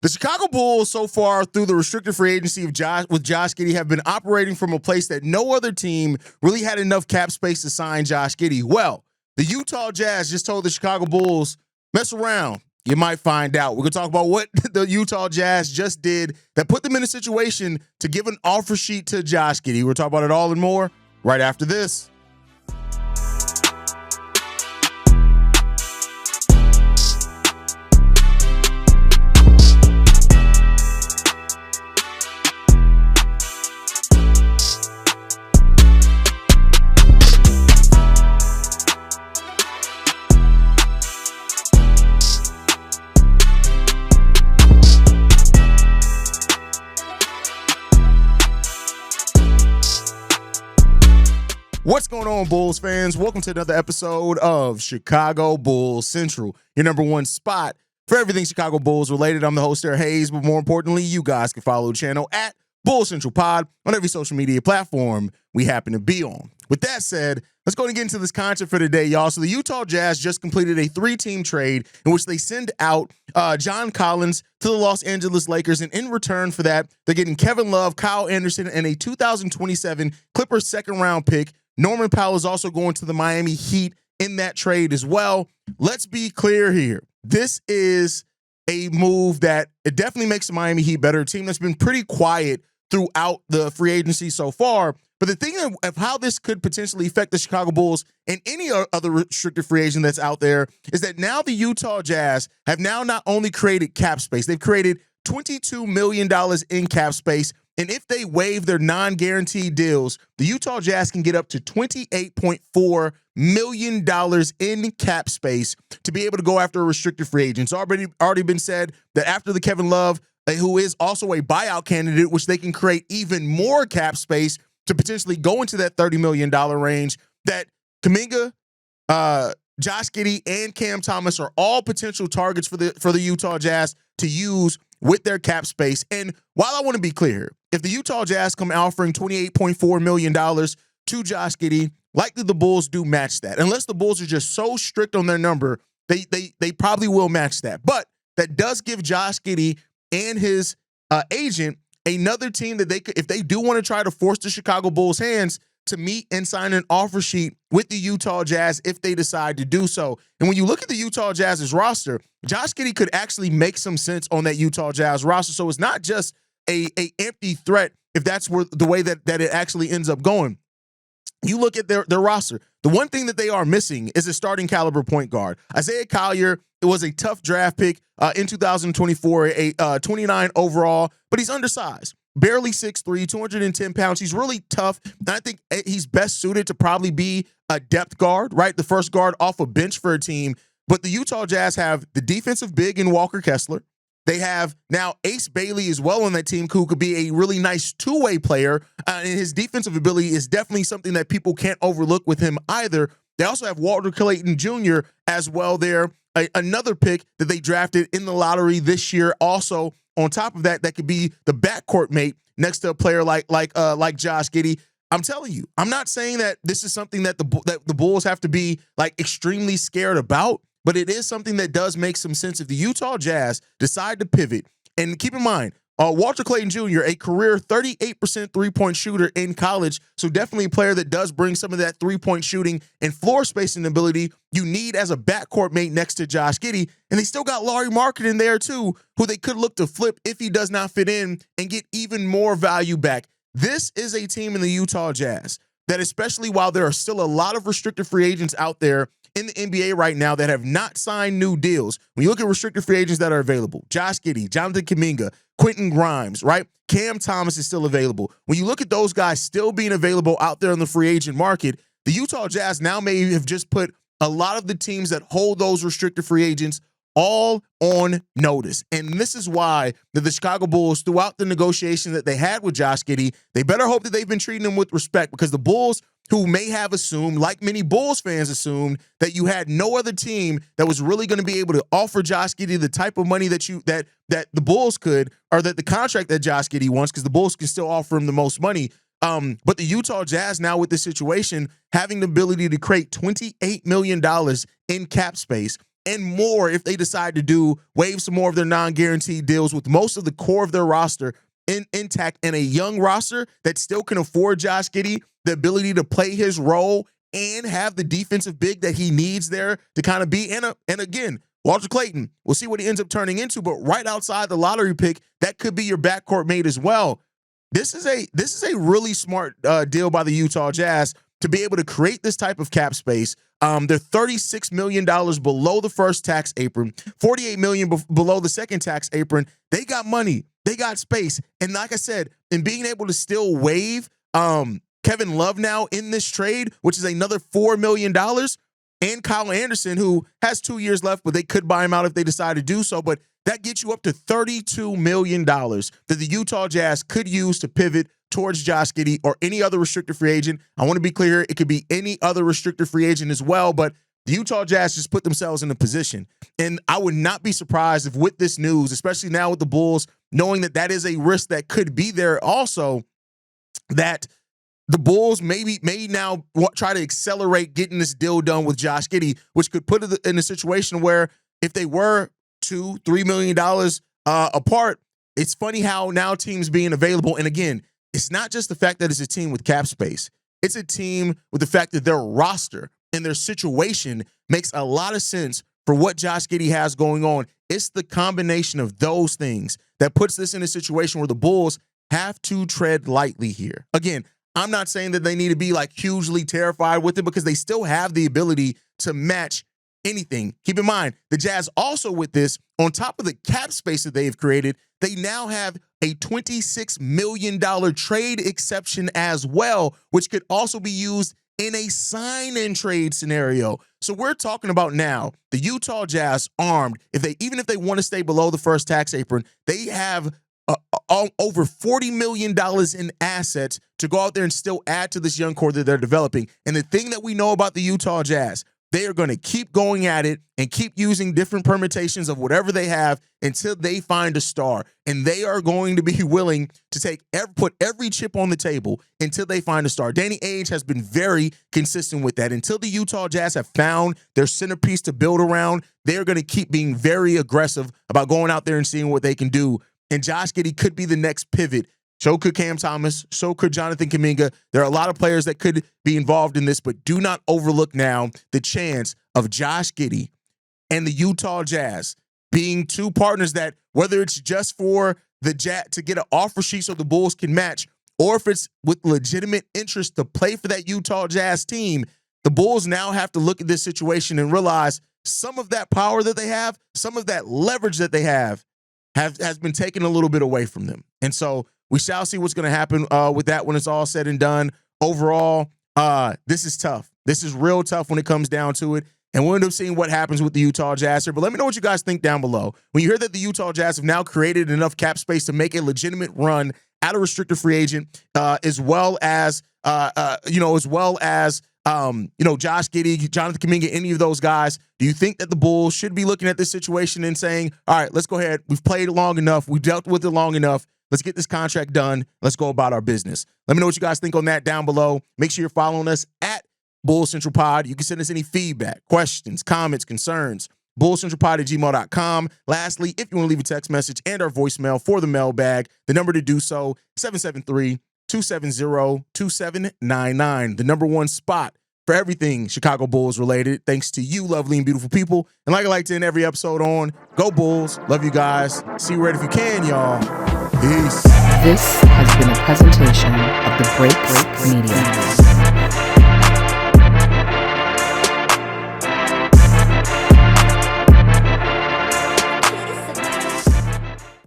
The Chicago Bulls so far through the restricted free agency of Josh Giddey have been operating from a place that no other team really had enough cap space to sign Josh Giddey. Well, the Utah Jazz just told the Chicago Bulls, mess around. You might find out. We're going to talk about what the Utah Jazz just did that put them in a situation to give an offer sheet to Josh Giddey. We'll talk about it all and more right after this. What's going on, Bulls fans? Welcome to another episode of Chicago Bulls Central, your number one spot for everything Chicago Bulls related. I'm the host there, Haize, but more importantly, you guys can follow the channel at Bulls Central Pod on every social media platform we happen to be on. With that said, let's go and get into this content for today, y'all. So the Utah Jazz just completed a 3-team trade in which they send out John Collins to the Los Angeles Lakers, and in return for that, they're getting Kevin Love, Kyle Anderson, and a 2027 Clippers second-round pick. Norman Powell is also going to the Miami Heat in that trade as well. Let's be clear here. This is a move that it definitely makes the Miami Heat better, a team that's been pretty quiet throughout the free agency so far. But the thing of how this could potentially affect the Chicago Bulls and any other restricted free agent that's out there is that now the Utah Jazz have now not only created cap space, they've created $22 million in cap space. And if they waive their non-guaranteed deals, the Utah Jazz can get up to $28.4 million in cap space to be able to go after a restricted free agent. It's already been said that after the Kevin Love, who is also a buyout candidate, which they can create even more cap space to potentially go into that $30 million range, that Kuminga, Josh Giddey, and Cam Thomas are all potential targets for the Utah Jazz to use with their cap space. And while I want to be clear, if the Utah Jazz come offering $28.4 million to Josh Giddey, likely the Bulls do match that. Unless the Bulls are just so strict on their number, they probably will match that. But that does give Josh Giddey and his agent another team that they could, if they do want to try to force the Chicago Bulls' hands, to meet and sign an offer sheet with the Utah Jazz if they decide to do so. And when you look at the Utah Jazz's roster, Josh Giddey could actually make some sense on that Utah Jazz roster. So it's not just a empty threat if that's where the way that it actually ends up going. You look at their roster. The one thing that they are missing is a starting caliber point guard. Isaiah Collier, it was a tough draft pick in 2024, a 29 overall, but he's undersized. Barely 6'3", 210 pounds. He's really tough. And I think he's best suited to probably be a depth guard, right? The first guard off a bench for a team. But the Utah Jazz have the defensive big in Walker Kessler. They have now Ace Bailey as well on that team, who could be a really nice two-way player. And his defensive ability is definitely something that people can't overlook with him either. They also have Walter Clayton Jr. as well there, another pick that they drafted in the lottery this year. Also, on top of that, that could be the backcourt mate next to a player like Josh Giddey. I'm telling you, I'm not saying that this is something that the Bulls have to be like extremely scared about, but it is something that does make some sense if the Utah Jazz decide to pivot. And keep in mind, Walter Clayton Jr., a career 38% three-point shooter in college, so definitely a player that does bring some of that three-point shooting and floor spacing ability you need as a backcourt mate next to Josh Giddey. And they still got Lauri Markkanen there too, who they could look to flip if he does not fit in and get even more value back. This is a team in the Utah Jazz that, especially while there are still a lot of restricted free agents out there in the NBA right now that have not signed new deals. When you look at restricted free agents that are available, Josh Giddey, Jonathan Kuminga, Quentin Grimes, right? Cam Thomas is still available. When you look at those guys still being available out there in the free agent market, the Utah Jazz now may have just put a lot of the teams that hold those restricted free agents all on notice. And this is why the Chicago Bulls, throughout the negotiation that they had with Josh Giddey, they better hope that they've been treating him with respect, because the Bulls, who may have assumed, like many Bulls fans assumed, that you had no other team that was really going to be able to offer Josh Giddey the type of money that the Bulls could, or that the contract that Josh Giddey wants, because the Bulls can still offer him the most money. But the Utah Jazz now, with this situation, having the ability to create $28 million in cap space, and more if they decide to waive some more of their non-guaranteed deals with most of the core of their roster intact, and a young roster that still can afford Josh Giddey the ability to play his role and have the defensive big that he needs there to kind of be. And again, Walter Clayton, we'll see what he ends up turning into, but right outside the lottery pick, that could be your backcourt mate as well. This is a really smart deal by the Utah Jazz to be able to create this type of cap space. They're $36 million below the first tax apron, $48 million below the second tax apron. They got money. They got space. And like I said, in being able to still waive Kevin Love now in this trade, which is another $4 million, and Kyle Anderson, who has 2 years left, but they could buy him out if they decide to do so. But that gets you up to $32 million that the Utah Jazz could use to pivot towards Josh Giddey or any other restricted free agent. I want to be clear, it could be any other restricted free agent as well, but the Utah Jazz just put themselves in a position. And I would not be surprised if with this news, especially now with the Bulls, knowing that that is a risk that could be there also, that the Bulls may now try to accelerate getting this deal done with Josh Giddey, which could put it in a situation where if they were $2-3 million apart, it's funny how now teams being available. And again, it's not just the fact that it's a team with cap space. It's a team with the fact that their roster and their situation makes a lot of sense for what Josh Giddey has going on. It's the combination of those things that puts this in a situation where the Bulls have to tread lightly here. Again, I'm not saying that they need to be like hugely terrified with it because they still have the ability to match anything. Keep in mind, the Jazz also with this, on top of the cap space that they've created, they now have a $26 million trade exception as well, which could also be used in a sign and trade scenario. So we're talking about now the Utah Jazz armed. Even if they want to stay below the first tax apron, they have over $40 million in assets to go out there and still add to this young core that they're developing. And the thing that we know about the Utah Jazz, they are going to keep going at it and keep using different permutations of whatever they have until they find a star. And they are going to be willing to put every chip on the table until they find a star. Danny Ainge has been very consistent with that. Until the Utah Jazz have found their centerpiece to build around, they're going to keep being very aggressive about going out there and seeing what they can do. And Josh Giddey could be the next pivot. So could Cam Thomas. So could Jonathan Kuminga. There are a lot of players that could be involved in this, but do not overlook now the chance of Josh Giddey and the Utah Jazz being two partners that, whether it's just for the Jazz to get an offer sheet so the Bulls can match, or if it's with legitimate interest to play for that Utah Jazz team, the Bulls now have to look at this situation and realize some of that power that they have, some of that leverage that they has been taken a little bit away from them. And so we shall see what's going to happen with that when it's all said and done. Overall, this is tough. This is real tough when it comes down to it. And we'll end up seeing what happens with the Utah Jazz here. But let me know what you guys think down below. When you hear that the Utah Jazz have now created enough cap space to make a legitimate run at a restricted free agent, as well as Josh Giddey, Jonathan Kuminga, any of those guys, do you think that the Bulls should be looking at this situation and saying, all right, let's go ahead. We've played it long enough. We've dealt with it long enough. Let's get this contract done. Let's go about our business. Let me know what you guys think on that down below. Make sure you're following us at Bulls Central Pod. You can send us any feedback, questions, comments, concerns, bullscentralpod@gmail.com. Lastly, if you want to leave a text message and our voicemail for the mailbag, the number to do so, 773-270-2799. The number one spot for everything Chicago Bulls related, thanks to you, lovely and beautiful people. And like I like to end every episode on, go Bulls. Love you guys. See you right if you can, y'all. Peace. This has been a presentation of the Break Media.